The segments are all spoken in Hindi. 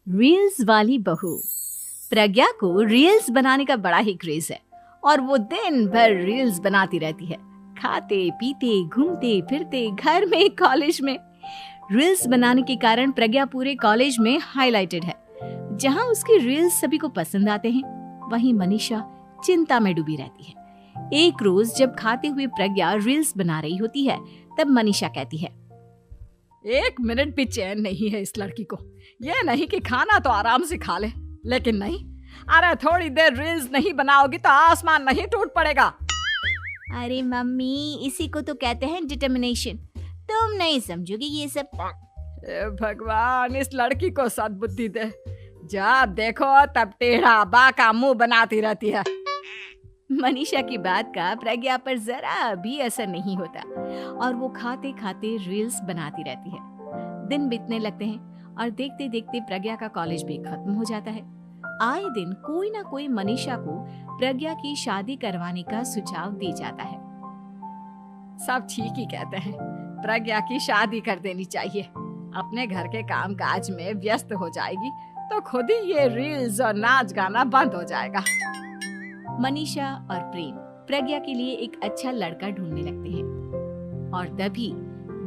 रील्स वाली बहू। प्रज्ञा को रील्स बनाने का बड़ा ही क्रेज है और वो दिन भर रील्स बनाती रहती है। खाते पीते घूमते फिरते घर में कॉलेज में रील्स बनाने के कारण प्रज्ञा पूरे कॉलेज में हाईलाइटेड है। जहां उसकी रील्स सभी को पसंद आते हैं, वहीं मनीषा चिंता में डूबी रहती है। एक रोज जब खाते हुए प्रज्ञा रील्स बना रही होती है, तब मनीषा कहती है, 1 मिनट भी चैन नहीं है इस लड़की को। ये नहीं कि खाना तो आराम से खा ले, लेकिन नहीं, अरे थोड़ी देर रील्स नहीं बनाओगी तो आसमान नहीं टूट पड़ेगा। अरे मम्मी, इसी को तो कहते हैं डिटर्मिनेशन। तुम नहीं समझोगी ये सब। हे भगवान, इस लड़की को सद्बुद्धि दे। जब देखो तब टेढ़ा बाका मुंह बनाती रहती है। मनीषा की बात का प्रज्ञा पर जरा भी असर नहीं होता और वो खाते खाते रील्स बनाती रहती है। दिन बीतने लगते हैं और देखते देखते प्रज्ञा का कॉलेज भी खत्म हो जाता है। आए दिन कोई ना कोई मनीषा को प्रज्ञा की शादी करवाने का सुझाव दे जाता है। सब ठीक ही कहते हैं, प्रज्ञा की शादी कर देनी चाहिए। अपने घर के काम काज में व्यस्त हो जाएगी तो खुद ही ये रील्स और नाच गाना बंद हो जाएगा। मनीषा और प्रेम प्रज्ञा के लिए एक अच्छा लड़का ढूंढने लगते हैं और तभी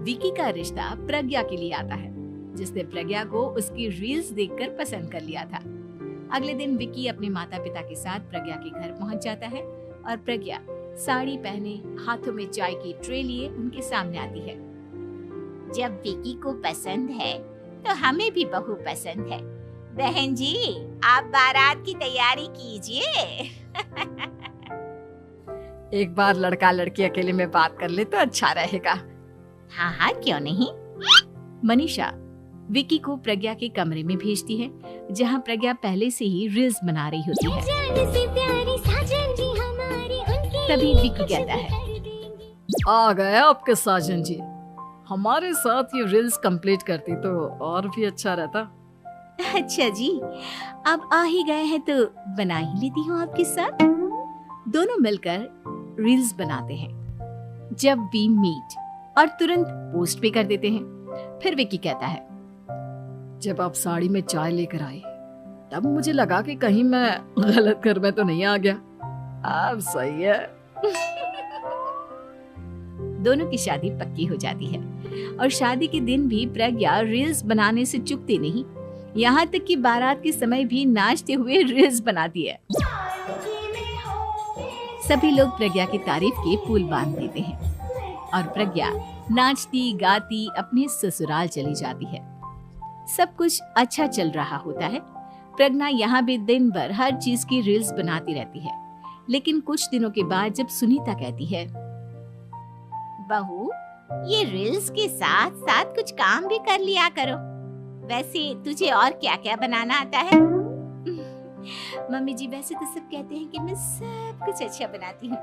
विकी का रिश्ता प्रज्ञा के लिए आता है, जिसने प्रज्ञा को उसकी रील्स देखकर पसंद कर लिया था। अगले दिन विकी अपने माता पिता के साथ प्रज्ञा के घर पहुंच जाता है और प्रज्ञा साड़ी पहने हाथों में चाय की ट्रे लिए उनके सामने आती है। जब विकी को पसंद है तो हमें भी बहू पसंद है। बहन जी, आप बारात की तैयारी कीजिए। एक बार लड़का लड़की अकेले में बात कर ले तो अच्छा रहेगा। हाँ हाँ, क्यों नहीं। मनीषा विकी को प्रज्ञा के कमरे में भेजती है, जहां प्रज्ञा पहले से ही रील्स बना रही होती है। तभी विकी कहता है, आ गए आपके साजन जी। हमारे साथ ये रील्स कंप्लीट करती तो और भी अच्छा रहता। अच्छा जी, अब आ ही गए हैं तो बना ही लेती हूँ आपके साथ। दोनों मिलकर रील्स बनाते हैं। जब वी मीट और तुरंत पोस्ट भी कर देते हैं। फिर विकी कहता है, जब आप साड़ी में चाय लेकर आए तब मुझे लगा कि कहीं मैं गलत घर में तो नहीं आ गया। अब सही है। दोनों की शादी पक्की हो जाती है और शादी के दिन भी प्रज्ञा रील्स बनाने से चूकती नहीं। यहाँ तक कि बारात के समय भी नाचते हुए रील्स बनाती है। सभी लोग प्रज्ञा की तारीफ के पुल बांध देते हैं और प्रज्ञा नाचती गाती अपने ससुराल चली जाती है। सब कुछ अच्छा चल रहा होता है। प्रज्ञा यहाँ भी दिन भर हर चीज की रील्स बनाती रहती है। लेकिन कुछ दिनों के बाद जब सुनीता कहती है, बहू, ये रील्स के साथ साथ कुछ काम भी कर लिया करो। वैसे तुझे और क्या क्या बनाना आता है? मम्मी जी, वैसे तो सब कहते हैं कि मैं सब कुछ अच्छा बनाती हूँ,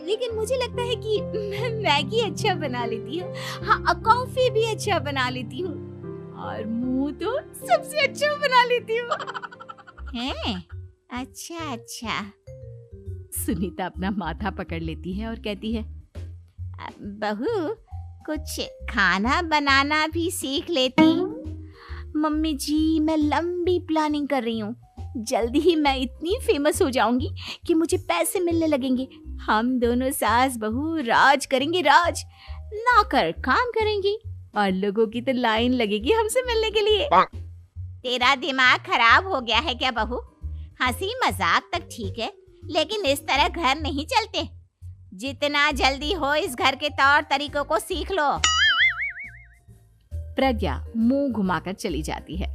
लेकिन मुझे लगता है कि मैं मैगी अच्छा बना लेती हूँ। हाँ, कॉफी भी अच्छा बना लेती हूँ और मुंह तो सबसे अच्छा बना लेती हूँ। हैं? अच्छा अच्छा। सुनीता अपना माथा पकड़ लेती है और कहती है, बहू, कुछ खाना बनाना भी सीख लेती। मम्मी जी, मैं लंबी प्लानिंग कर रही हूँ। जल्दी ही मैं इतनी फेमस हो जाऊंगी कि मुझे पैसे मिलने लगेंगे। हम दोनों सास बहू राज करेंगे, राज। नौकर काम करेंगे और लोगों की तो लाइन लगेगी हमसे मिलने के लिए। तेरा दिमाग खराब हो गया है क्या बहू? हंसी मजाक तक ठीक है, लेकिन इस तरह घर नहीं चलते। जितना जल्दी हो इस घर के तौर तरीकों को सीख लो। प्रज्ञा मुंह घुमाकर चली जाती है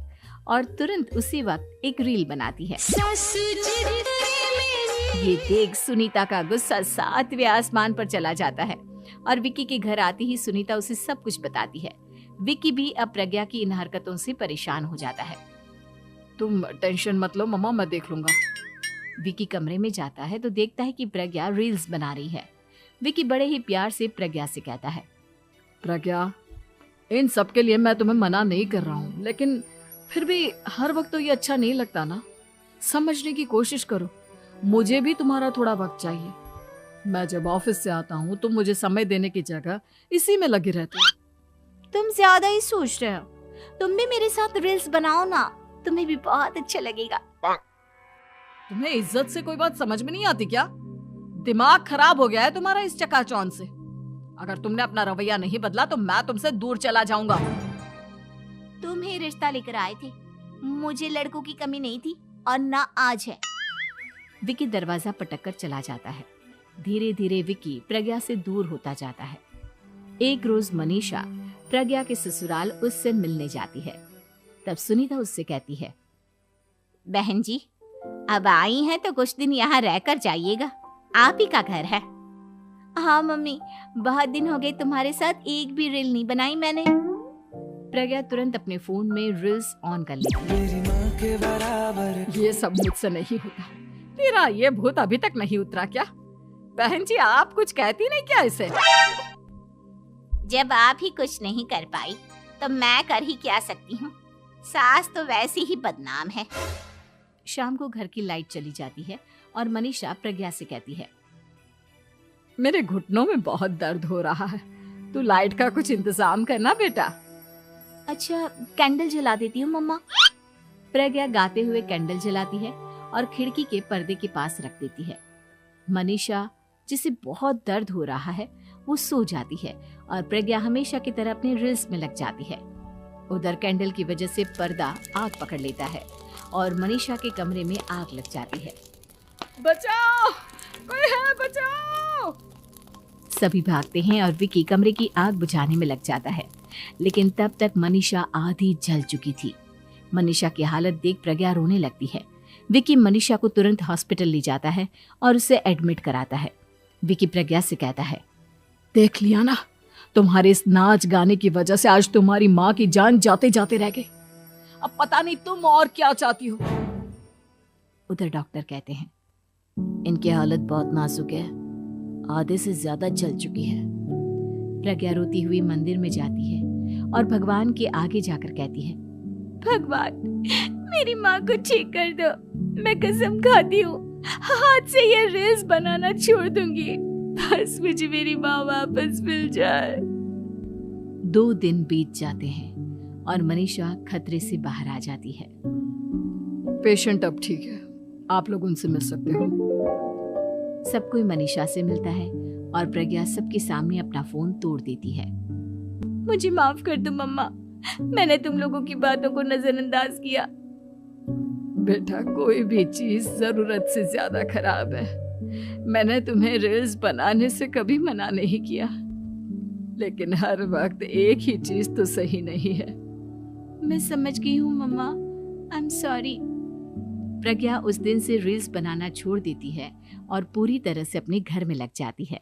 और तुरंत उसी वक्त एक रील बनाती है। ये देख सुनीता का गुस्सा 7वें आसमान पर चला जाता है और विकी के घर आती ही सुनीता उसे सब कुछ बताती है। विकी भी अब प्रज्ञा की इन हरकतों से परेशान हो जाता है। तुम टेंशन मत लो मम्मा, मैं देख लूंगा। विकी कमरे में जाता है तो देखता है कि प्रज्ञा रील्स बना रही है। विकी बड़े ही प्यार से प्रज्ञा से कहता है, प्रज्ञा, इन सब के लिए मैं तुम्हें मना नहीं कर रहा हूँ, लेकिन फिर भी हर वक्त तो ये अच्छा नहीं लगता ना। समझने की कोशिश करो, मुझे भी तुम्हारा थोड़ा वक्त चाहिए। मैं जब ऑफिस से आता हूँ तो मुझे समय देने की जगह इसी में लगी रहती है। तुम ज्यादा ही सोच रहे हो। तुम भी मेरे साथ रील्स बनाओ ना, तुम्हें भी बहुत अच्छा लगेगा। तुम्हें इज्जत से कोई बात समझ में नहीं आती क्या? दिमाग खराब हो गया है तुम्हारा इस चकाचौंध से। अगर तुमने अपना रवैया नहीं बदला तो मैं तुमसे दूर चला जाऊंगा। तुम ही रिश्ता लेकर आए थे, मुझे लड़कों की कमी नहीं थी और ना आज है। विकी दरवाजा पटक कर चला जाता है। धीरे धीरे विकी प्रज्ञा से दूर होता जाता है। एक रोज मनीषा प्रज्ञा के ससुराल उससे मिलने जाती है। तब सुनीता उससे कहती है, बहन जी, अब आई हैं तो कुछ दिन यहाँ रहकर जाइएगा, आप ही का घर है। हाँ मम्मी, बहुत दिन हो गए तुम्हारे साथ एक भी रील नहीं बनाई मैंने। प्रज्ञा तुरंत अपने फोन में रील्स ऑन कर लेती है। ये सब मुझसे नहीं होता। तेरा ये भूत अभी तक नहीं उतरा क्या? बहन जी, आप कुछ कहती नहीं क्या इसे? जब आप ही कुछ नहीं कर पाई तो मैं कर ही क्या सकती हूँ। सास तो वैसी ही बदनाम है। शाम को घर की लाइट चली जाती है और मनीषा प्रज्ञा से कहती है, मेरे घुटनों में बहुत दर्द हो रहा है, तू लाइट का कुछ इंतजाम करना बेटा। अच्छा, कैंडल जला देती हूँ मम्मा। प्रज्ञा गाते हुए कैंडल जलाती है और खिड़की के पर्दे के पास रख देती है। मनीषा, जिसे बहुत दर्द हो रहा है, वो सो जाती है और प्रज्ञा हमेशा की तरह अपने रील्स में लग जाती है। उधर कैंडल की वजह से पर्दा आग पकड़ लेता है और मनीषा के कमरे में आग लग जाती है। बचाओ, कोई है, बचाओ। सभी भागते हैं और विकी कमरे की आग बुझाने में लग जाता है, लेकिन तब तक मनीषा आधी जल चुकी थी। मनीषा की हालत देख प्रज्ञा रोने लगती है। विकी मनीषा को तुरंत हॉस्पिटल ले जाता है और उसे एडमिट कराता है। विकी प्रज्ञा से कहता है, देख लिया ना, तुम्हारे इस नाच गाने की वजह से आज तुम्हारी माँ की जान जाते जाते रह गई। अब पता नहीं तुम और क्या चाहती हो। उधर डॉक्टर कहते हैं, इनकी हालत बहुत नाजुक है, आधे से ज्यादा जल चुकी है। प्रज्ञा रोती हुई मंदिर में जाती है और भगवान के आगे जाकर कहती है, भगवान, मेरी माँ को ठीक कर दो। मैं कसम खाती हूँ, हाथ से ये रील्स बनाना छोड़ दूंगी। बस मुझे मेरी माँ वापस मिल जाए। 2 दिन बीत जाते हैं और मनीषा खतरे से बाहर आ जाती है। पेशेंट अब ठीक है, आप लोग उनसे मिल सकते हो। सब कोई मनीषा से मिलता है और प्रज्ञा सबके सामने अपना फोन तोड़ देती है। मुझे माफ कर दो मम्मा, मैंने तुम लोगों की बातों को नजरअंदाज किया। बेटा, कोई भी चीज जरूरत से ज्यादा खराब है। मैंने तुम्हें रील्स बनाने से कभी मना नहीं किया, लेकिन हर वक्त एक ही चीज तो सही नहीं है। मैं समझ गई हूँ मम्मा, आई एम सॉरी। प्रज्ञा उस दिन से रील्स बनाना छोड़ देती है और पूरी तरह से अपने घर में लग जाती है।